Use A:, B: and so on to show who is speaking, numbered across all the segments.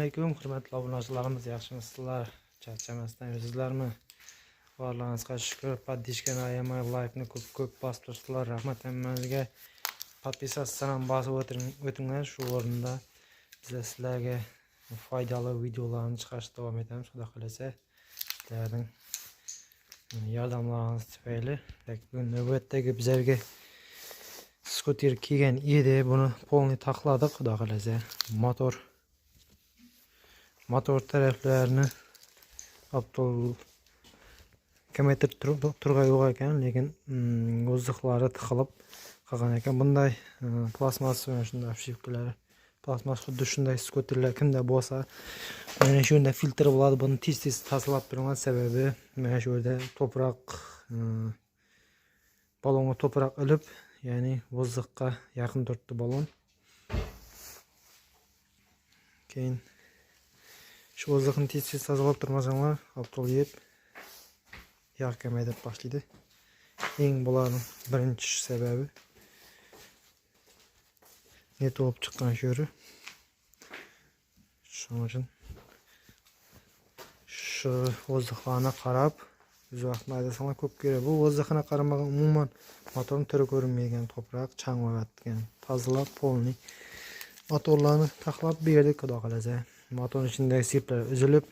A: Assalomualaykum, hurmatli obunachilarimiz, yaxshimisizlar? Charchamasdan yuribsizlarmi? Barlig'ingizga shukr. Подпискani ayamay, like'ni ko'p bosib turibsizlar. Rahmat hammangizga. Podpisatsiyadan ham bosib o'tinglar. Shu o'rinda biz sizlarga foydali videolarni chiqarishda davom etamiz. Xudo xolasa, sizlarning yordamlaringiz tufayli bugun navbatdagi bizlarga skuter kelgan edi. Buni polni taxladik, xudo xolasa. Motor taraflarini Abdul kamaytirib turgan yo'q ekan, lekin o'ziqlari tiqilib qolgan ekan. Bunday plastmassa va shunday obshivkalar, plastmassa xuddi shunday skuterlar kimda bo'lsa, mana shu yerda filtr bo'ladi. Buni tez tozalab turaman, sababi mana shu yerda to'proq balonga to'proq ilib, ya'ni o'ziqqa yaqin turibdi balon. Keyin shu o'ziqni tez tozalab turmasanglar, Abdul yeb yağ kamaytirib boshlaydi. Eng bularning birinchi sababi net olib chiqqan sho'ri. Shuning uchun shu o'ziqlarni qarab, biz vaqt maydasanglar ko'p kerak. Bu o'ziqni qaramagan umuman motorning turi ko'rinmaydigan, to'proq changlayotgan. Tozalab polni motorlarni taxlab berdik, xudo xolasa. Motorning ichidagi siplar uzilib,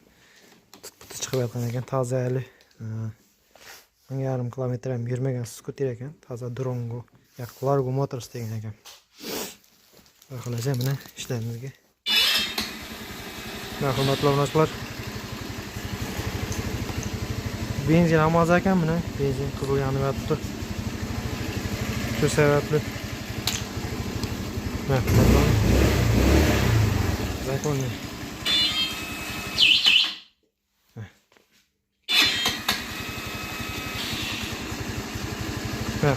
A: put chiqayotgan ekan, tozali. 1,5 kilometr ham yurmagan skuter ekan, toza drongo, Largo Motors degan ekan. Xolasa, mana ishlarimizga. Hurmatli obunachilar, benzin amoz ekan, mana benzin qizil yonib yotibdi. Shu sababli zakonni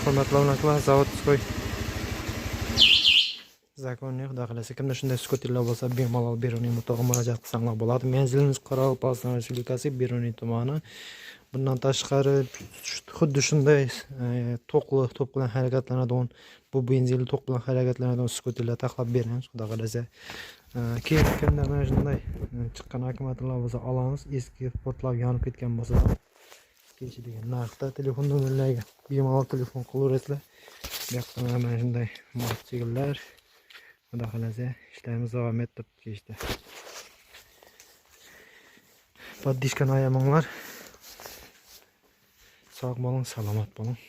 A: hurmatli obunachilar, zavodskoy zakonniy, xudo xolasa, kimda shunday skuterlar bo'lsa, bemalol Beruniy mutog'iga murojaat qilsanglar bo'ladi. Menzilimiz Qoraqalpog'iston Respublikasi, Beruniy tumani. Bundan tashqari xuddi shunday to'q bilan harakatlanadigan, bu benzinli to'q bilan harakatlanadigan skuterlar taxlab beramiz, xudo xolasa. Keyin kimda mana shunday chiqqan akkumulyatorlar bo'lsa, olamiz. Eski portlar yonib ketgan bo'lsa, kelishadigan narxda telefon nomerlariga bemalol telefon qilaverasizlar. Bu yoqda mana shunday mototsikllar, xudo xolasa, ishlarimiz davom etib kelishdi. Podpiskani ayamanglar. Sog' bo'ling, salomat bo'ling.